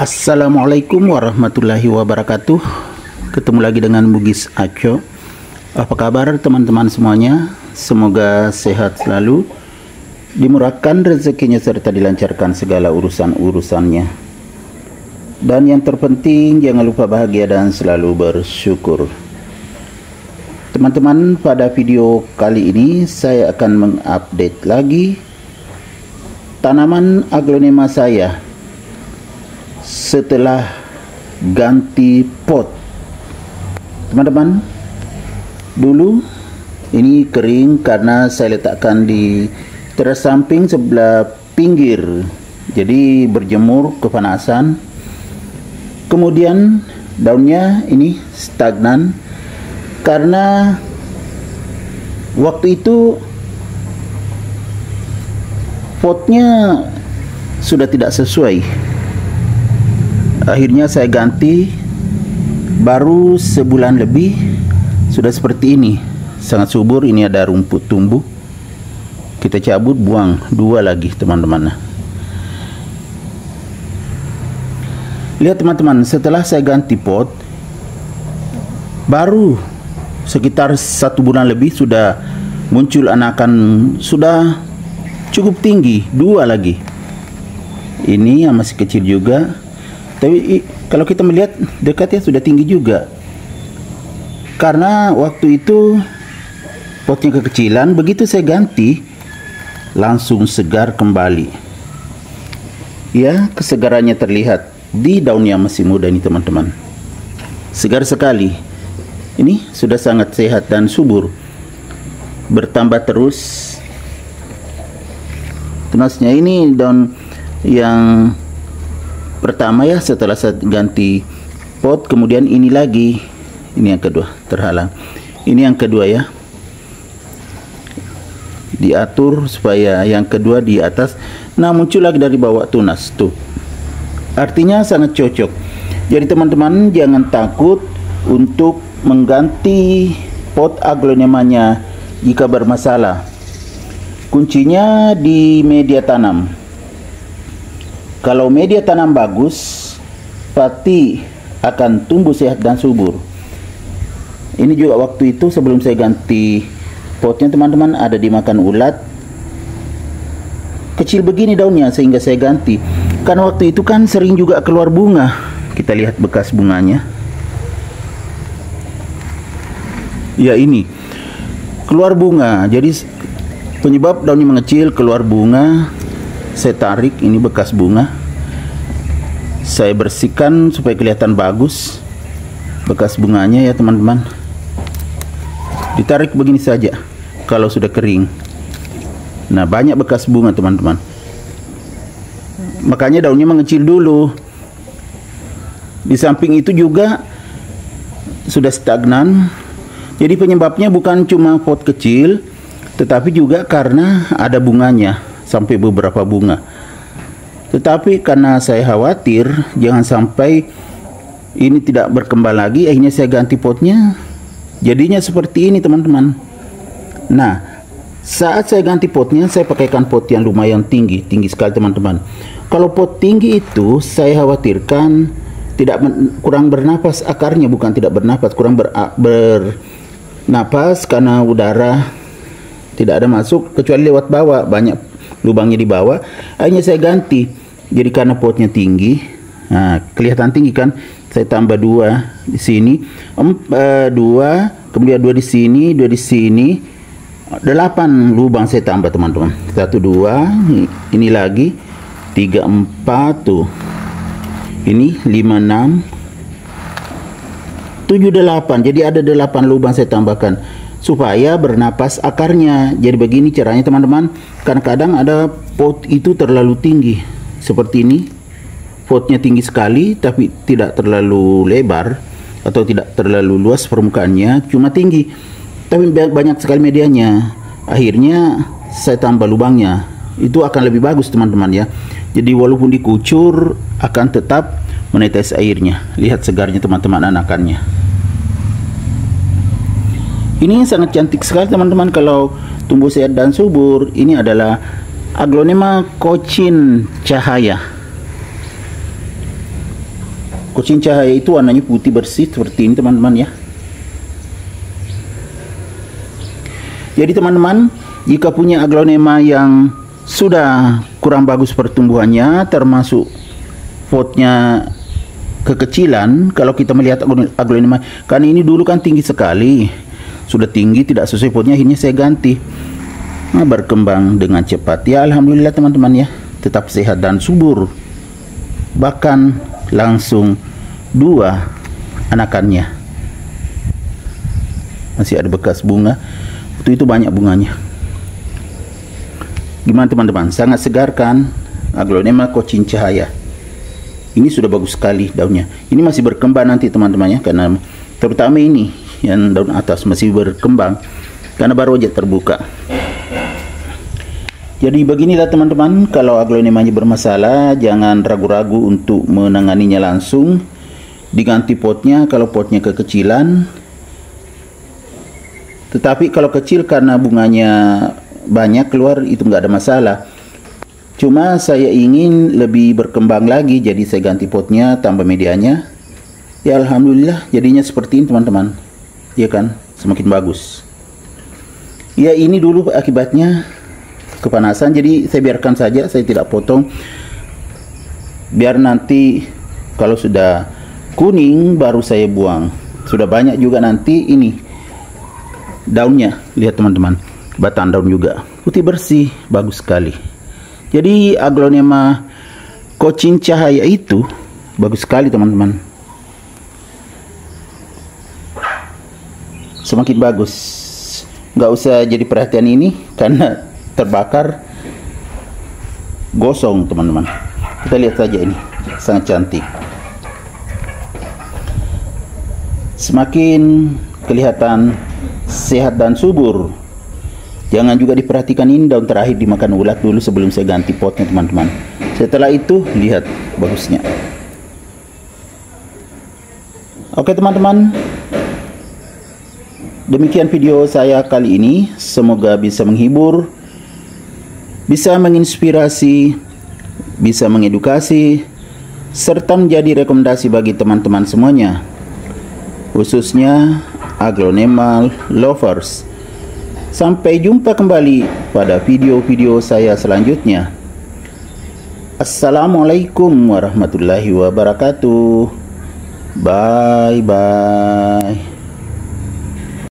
Assalamualaikum warahmatullahi wabarakatuh. Ketemu lagi dengan Bugis Aco. Apa kabar teman-teman semuanya? Semoga sehat selalu, dimurahkan rezekinya serta dilancarkan segala urusan-urusannya. Dan yang terpenting jangan lupa bahagia dan selalu bersyukur. Teman-teman, pada video kali ini saya akan mengupdate lagi tanaman aglonema saya setelah ganti pot. Teman-teman, dulu ini kering karena saya letakkan di teras samping sebelah pinggir, jadi berjemur kepanasan. Kemudian daunnya ini stagnan karena waktu itu potnya sudah tidak sesuai. Akhirnya saya ganti, baru sebulan lebih sudah seperti ini, sangat subur. Ini ada rumput tumbuh, kita cabut, buang dua lagi teman-teman. Lihat teman-teman, setelah saya ganti pot, baru sekitar 1 bulan lebih sudah muncul anakan, sudah cukup tinggi, dua lagi. Ini yang masih kecil juga, tapi kalau kita melihat dekatnya sudah tinggi juga. Karena waktu itu potnya kekecilan, begitu saya ganti langsung segar kembali. Ya, kesegarannya terlihat di daun yang masih muda ini teman-teman. Segar sekali. Ini sudah sangat sehat dan subur. Bertambah terus. Tunasnya ini daun yang pertama ya, setelah saya ganti pot. Kemudian ini lagi, ini yang kedua, terhalang. Ini yang kedua ya, diatur supaya yang kedua di atas. Nah, muncul lagi dari bawah tunas tuh, artinya sangat cocok. Jadi teman-teman jangan takut untuk mengganti pot aglonemanya jika bermasalah. Kuncinya di media tanam. Kalau media tanam bagus, pati akan tumbuh sehat dan subur. Ini juga waktu itu sebelum saya ganti potnya teman-teman, ada dimakan ulat. Kecil begini daunnya sehingga saya ganti. Karena waktu itu kan sering juga keluar bunga. Kita lihat bekas bunganya. Ya, ini keluar bunga. Jadi penyebab daunnya mengecil, keluar bunga. Saya tarik, ini bekas bunga. Saya bersihkan supaya kelihatan bagus bekas bunganya ya teman-teman. Ditarik begini saja kalau sudah kering. Nah, banyak bekas bunga teman-teman. Makanya daunnya mengecil dulu. Di samping itu juga sudah stagnan. Jadi penyebabnya bukan cuma pot kecil, tetapi juga karena ada bunganya, sampai beberapa bunga. Tetapi karena saya khawatir jangan sampai ini tidak berkembang lagi, akhirnya saya ganti potnya. Jadinya seperti ini teman-teman. Nah, saat saya ganti potnya, saya pakaikan pot yang lumayan tinggi sekali teman-teman. Kalau pot tinggi itu saya khawatirkan kurang bernapas akarnya, bukan tidak bernapas, kurang bernapas karena udara tidak ada masuk kecuali lewat bawah, banyak lubangnya di bawah. Akhirnya saya ganti. Jadi karena potnya tinggi, nah kelihatan tinggi kan, saya tambah 2 di sini, 2, kemudian 2 di sini, 2 di sini, 8 lubang saya tambah teman-teman. 1, 2, ini lagi 3, 4 tuh. Ini 5, 6, 7, 8. Jadi ada 8 lubang saya tambahkan supaya bernapas akarnya. Jadi begini caranya teman-teman. Kadang-kadang ada pot itu terlalu tinggi seperti ini, potnya tinggi sekali tapi tidak terlalu lebar atau tidak terlalu luas permukaannya, cuma tinggi tapi banyak sekali medianya. Akhirnya saya tambah lubangnya, itu akan lebih bagus teman-teman ya. Jadi walaupun dikucur akan tetap menetes airnya. Lihat segarnya teman-teman anakannya. Ini sangat cantik sekali teman-teman kalau tumbuh sehat dan subur. Ini adalah aglonema Cochin Cahaya. Kucing cahaya itu warnanya putih bersih seperti ini teman-teman ya. Jadi teman-teman, jika punya aglonema yang sudah kurang bagus pertumbuhannya, termasuk potnya kekecilan, kalau kita melihat aglonema, karena ini dulu kan tinggi sekali, sudah tinggi tidak sesuai potnya, akhirnya saya ganti. Nah, berkembang dengan cepat ya, alhamdulillah teman-teman ya, tetap sehat dan subur, bahkan langsung 2 anakannya. Masih ada bekas bunga, waktu itu banyak bunganya. Gimana teman-teman, sangat segar kan aglonema kucing cahaya. Ini sudah bagus sekali daunnya. Ini masih berkembang nanti teman-teman ya, karena terutama ini yang daun atas masih berkembang karena baru aja terbuka. Jadi beginilah teman-teman, kalau aglonemanya bermasalah jangan ragu-ragu untuk menanganinya langsung. Diganti potnya kalau potnya kekecilan. Tetapi kalau kecil karena bunganya banyak keluar itu nggak ada masalah. Cuma saya ingin lebih berkembang lagi, jadi saya ganti potnya, tambah medianya. Ya alhamdulillah jadinya seperti ini teman-teman. Ya kan, semakin bagus. Ya ini dulu akibatnya kepanasan, jadi saya biarkan saja, saya tidak potong. Biar nanti kalau sudah kuning baru saya buang. Sudah banyak juga nanti ini daunnya, lihat teman-teman, batang daun juga putih bersih, bagus sekali. Jadi aglonema kucing cahaya itu bagus sekali teman-teman, semakin bagus. Nggak usah jadi perhatian ini karena terbakar, gosong teman-teman. Kita lihat saja, ini sangat cantik, semakin kelihatan sehat dan subur. Jangan juga diperhatikan ini daun terakhir dimakan ulat dulu sebelum saya ganti potnya teman-teman. Setelah itu lihat bagusnya. Oke teman-teman, demikian video saya kali ini. Semoga bisa menghibur, bisa menginspirasi, bisa mengedukasi, serta menjadi rekomendasi bagi teman-teman semuanya, khususnya aglonema lovers. Sampai jumpa kembali pada video-video saya selanjutnya. Assalamualaikum warahmatullahi wabarakatuh. Bye bye.